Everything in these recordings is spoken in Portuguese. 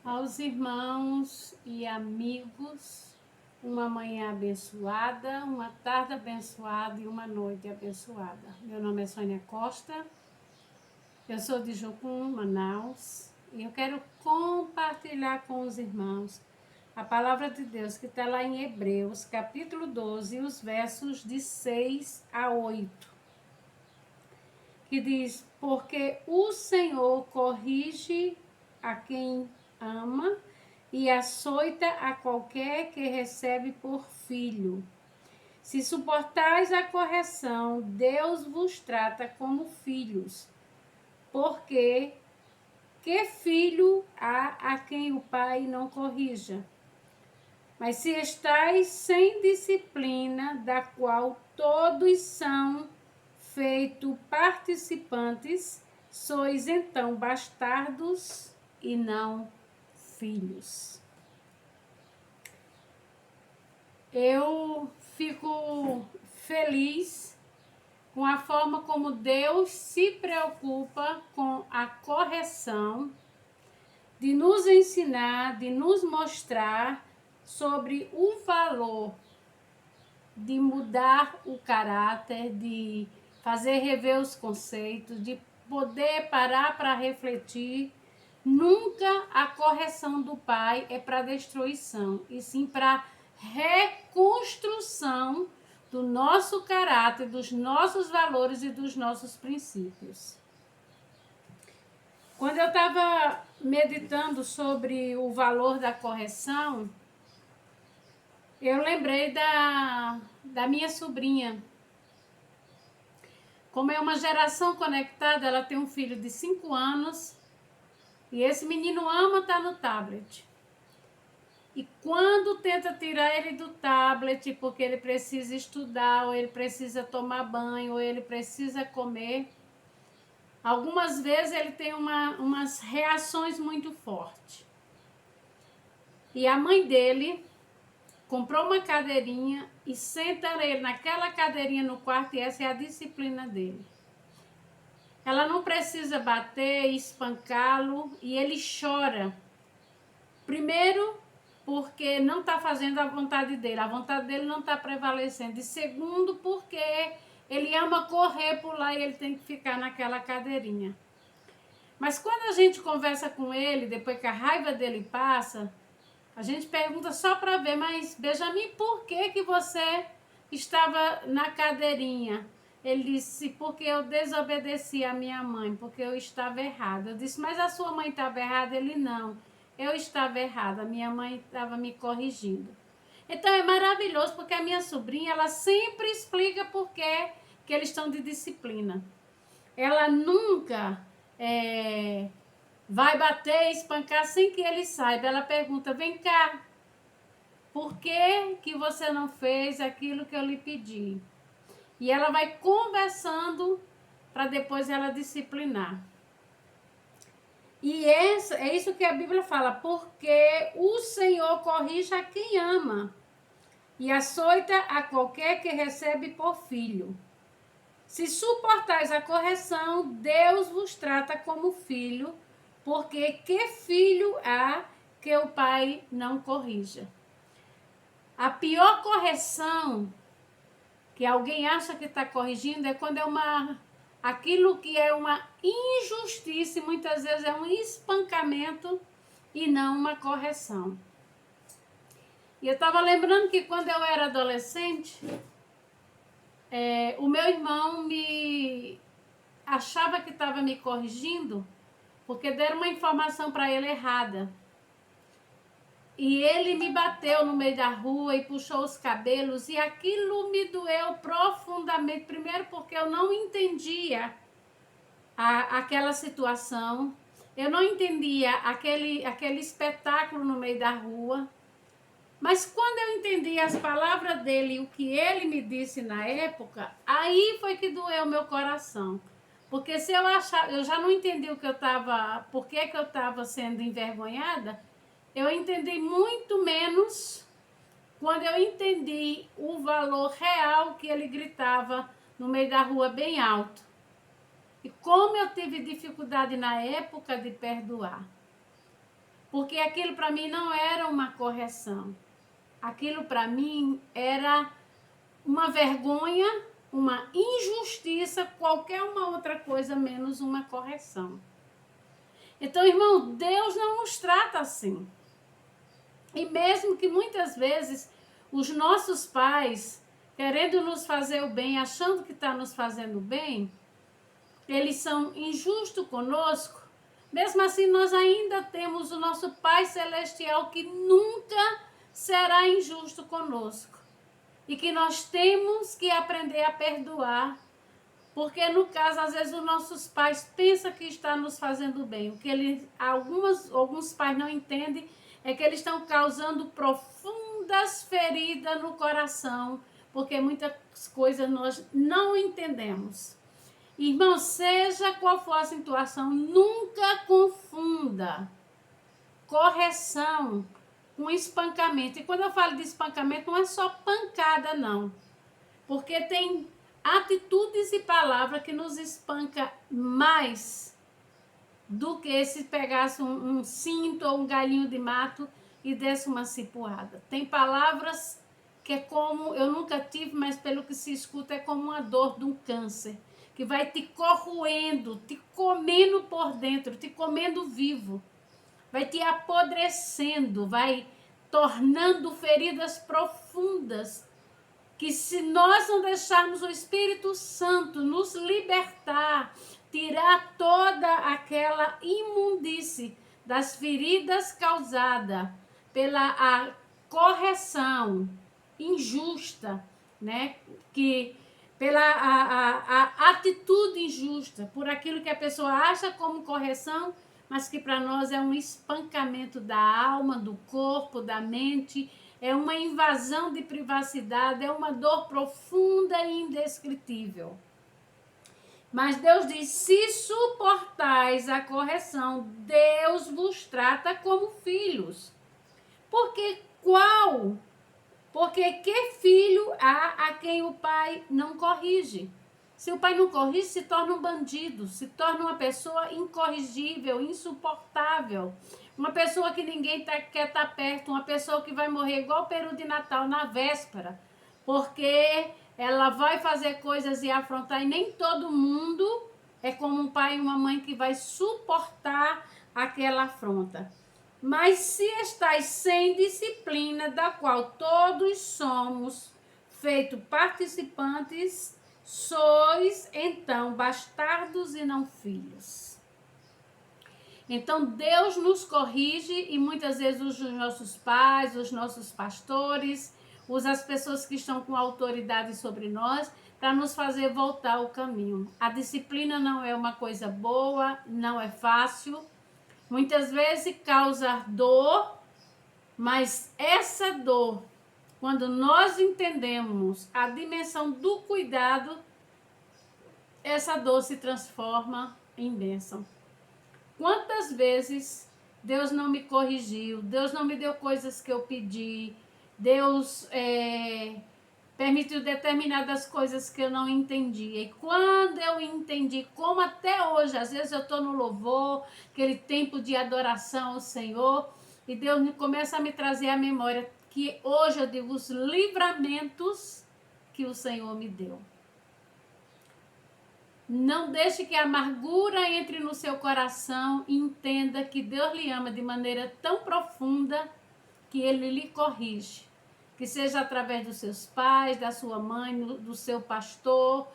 Aos irmãos e amigos, uma manhã abençoada, uma tarde abençoada e uma noite abençoada. Meu nome é Sônia Costa, eu sou de Jocum, Manaus, e eu quero compartilhar com os irmãos a palavra de Deus que está lá em Hebreus, capítulo 12, os versos de 6 a 8, que diz: porque o Senhor corrige a quem ama e açoita a qualquer que recebe por filho. Se suportais a correção, Deus vos trata como filhos. Porque que filho há a quem o pai não corrija? Mas se estáis sem disciplina, da qual todos são feitos participantes, sois então bastardos e não filhos. Eu fico feliz com a forma como Deus se preocupa com a correção, de nos ensinar, de nos mostrar sobre o valor de mudar o caráter, de fazer rever os conceitos, de poder parar para refletir. Nunca a correção do Pai é para destruição, e sim para reconstrução do nosso caráter, dos nossos valores e dos nossos princípios. Quando eu estava meditando sobre o valor da correção, eu lembrei da minha sobrinha. Como é uma geração conectada, ela tem um filho de 5 anos e esse menino ama estar no tablet. E quando tenta tirar ele do tablet porque ele precisa estudar, ou ele precisa tomar banho, ou ele precisa comer, algumas vezes ele tem umas reações muito fortes. E a mãe dele comprou uma cadeirinha e senta ele naquela cadeirinha no quarto, e essa é a disciplina dele. Ela não precisa bater, espancá-lo, e ele chora. Primeiro, porque não está fazendo a vontade dele não está prevalecendo. E segundo, porque ele ama correr, pular, e ele tem que ficar naquela cadeirinha. Mas quando a gente conversa com ele, depois que a raiva dele passa, a gente pergunta só para ver: mas Benjamin, por que você estava na cadeirinha? Ele disse: porque eu desobedeci a minha mãe, porque eu estava errada. Eu disse: mas a sua mãe estava errada? Ele: não, eu estava errada, a minha mãe estava me corrigindo. Então é maravilhoso, porque a minha sobrinha, ela sempre explica por que eles estão de disciplina. Ela nunca vai bater, espancar sem que ele saiba. Ela pergunta: vem cá, por que você não fez aquilo que eu lhe pedi? E ela vai conversando para depois ela disciplinar. E é isso que a Bíblia fala: porque o Senhor corrige a quem ama e açoita a qualquer que recebe por filho. Se suportais a correção, Deus vos trata como filho, porque que filho há que o pai não corrija? A pior correção que alguém acha que está corrigindo é quando é aquilo que é uma injustiça, e muitas vezes é um espancamento e não uma correção. E eu estava lembrando que quando eu era adolescente, o meu irmão me achava que estava me corrigindo porque deram uma informação para ele errada. E ele me bateu no meio da rua e puxou os cabelos, e aquilo me doeu profundamente. Primeiro porque eu não entendia aquela situação, eu não entendia aquele espetáculo no meio da rua. Mas quando eu entendi as palavras dele e o que ele me disse na época, aí foi que doeu meu coração. Porque se eu já não entendi por que eu estava sendo envergonhada, eu entendi muito menos quando eu entendi o valor real que ele gritava no meio da rua bem alto. E como eu tive dificuldade na época de perdoar. porque aquilo para mim não era uma correção. Aquilo para mim era uma vergonha, uma injustiça, qualquer uma outra coisa menos uma correção. Então, irmão, Deus não nos trata assim. E mesmo que muitas vezes os nossos pais, querendo nos fazer o bem, achando que está nos fazendo bem, eles são injustos conosco, mesmo assim nós ainda temos o nosso Pai Celestial que nunca será injusto conosco. E que nós temos que aprender a perdoar, porque no caso, às vezes, os nossos pais pensam que está nos fazendo bem. O que alguns pais não entendem é que eles estão causando profundas feridas no coração, porque muitas coisas nós não entendemos. Irmão, seja qual for a situação, nunca confunda correção com espancamento. E quando eu falo de espancamento, não é só pancada, não. Porque tem atitudes e palavras que nos espanca mais do que se pegasse um cinto ou um galinho de mato e desse uma cipuada. Tem palavras que é como, eu nunca tive, mas pelo que se escuta, é como uma dor de um câncer, que vai te corroendo, te comendo por dentro, te comendo vivo, vai te apodrecendo, vai tornando feridas profundas, que se nós não deixarmos o Espírito Santo nos libertar, tirar toda aquela imundície das feridas causadas pela a correção injusta, né? Que pela a atitude injusta, por aquilo que a pessoa acha como correção, mas que para nós é um espancamento da alma, do corpo, da mente, é uma invasão de privacidade, é uma dor profunda e indescritível. Mas Deus diz, se suportais a correção, Deus vos trata como filhos. Porque qual? Porque que filho há a quem o pai não corrige? Se o pai não corrige, se torna um bandido, se torna uma pessoa incorrigível, insuportável. Uma pessoa que ninguém quer estar perto, uma pessoa que vai morrer igual o peru de Natal na véspera, porque ela vai fazer coisas e afrontar, e nem todo mundo é como um pai e uma mãe que vai suportar aquela afronta. Mas se estáis sem disciplina, da qual todos somos feitos participantes, sois então bastardos e não filhos. Então Deus nos corrige, e muitas vezes os nossos pais, os nossos pastores, as pessoas que estão com autoridade sobre nós, para nos fazer voltar ao caminho. A disciplina não é uma coisa boa, não é fácil, muitas vezes causa dor, mas essa dor, quando nós entendemos a dimensão do cuidado, essa dor se transforma em bênção. Quantas vezes Deus não me corrigiu, Deus não me deu coisas que eu pedi, Deus permitiu determinadas coisas que eu não entendia. E quando eu entendi, como até hoje, às vezes eu estou no louvor, aquele tempo de adoração ao Senhor, e Deus começa a me trazer à memória que hoje eu digo os livramentos que o Senhor me deu. Não deixe que a amargura entre no seu coração e entenda que Deus lhe ama de maneira tão profunda que Ele lhe corrige. Que seja através dos seus pais, da sua mãe, do seu pastor,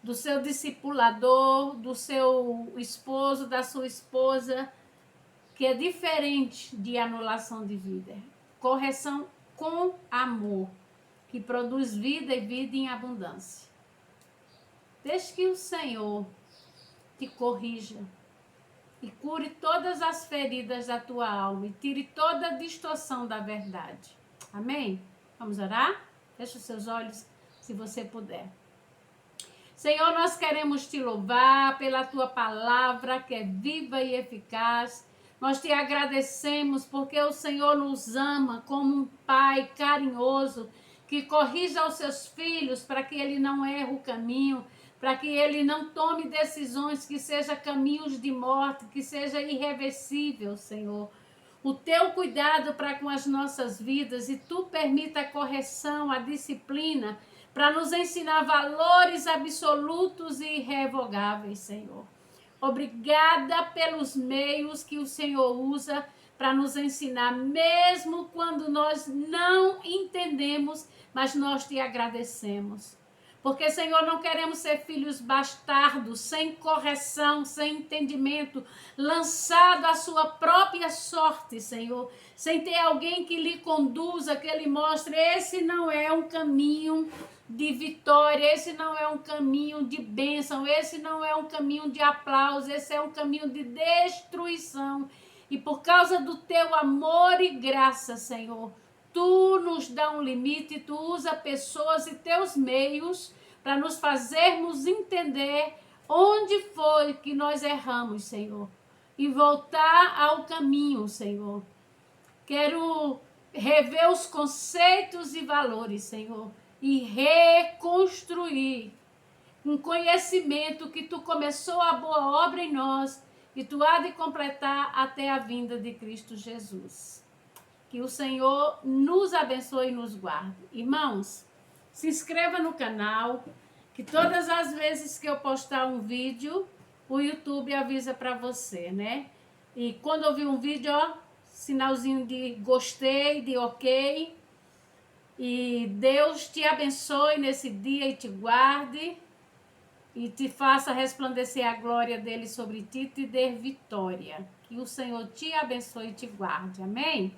do seu discipulador, do seu esposo, da sua esposa, que é diferente de anulação de vida. Correção com amor, que produz vida e vida em abundância. Deixe que o Senhor te corrija e cure todas as feridas da tua alma e tire toda a distorção da verdade. Amém? Vamos orar? Feche os seus olhos, se você puder. Senhor, nós queremos te louvar pela tua palavra que é viva e eficaz. Nós te agradecemos porque o Senhor nos ama como um pai carinhoso que corrija os seus filhos para que ele não erre o caminho, para que ele não tome decisões que sejam caminhos de morte, que seja irreversível, Senhor. o teu cuidado para com as nossas vidas, e tu permita a correção, a disciplina, para nos ensinar valores absolutos e irrevogáveis, Senhor. Obrigada pelos meios que o Senhor usa para nos ensinar, mesmo quando nós não entendemos, mas nós te agradecemos. Porque, Senhor, não queremos ser filhos bastardos, sem correção, sem entendimento, lançado à sua própria sorte, Senhor, sem ter alguém que lhe conduza, que lhe mostre, esse não é um caminho de vitória, esse não é um caminho de bênção, esse não é um caminho de aplauso, esse é um caminho de destruição. E por causa do teu amor e graça, Senhor, tu nos dá um limite, tu usa pessoas e teus meios para nos fazermos entender onde foi que nós erramos, Senhor, e voltar ao caminho, Senhor. Quero rever os conceitos e valores, Senhor, e reconstruir um conhecimento que tu começou a boa obra em nós e tu há de completar até a vinda de Cristo Jesus. Que o Senhor nos abençoe e nos guarde. Irmãos, se inscreva no canal, que todas as vezes que eu postar um vídeo, o YouTube avisa para você, né? E quando eu vi um vídeo, ó, sinalzinho de gostei, de ok. E Deus te abençoe nesse dia e te guarde. E te faça resplandecer a glória dele sobre ti e te dê vitória. Que o Senhor te abençoe e te guarde. Amém?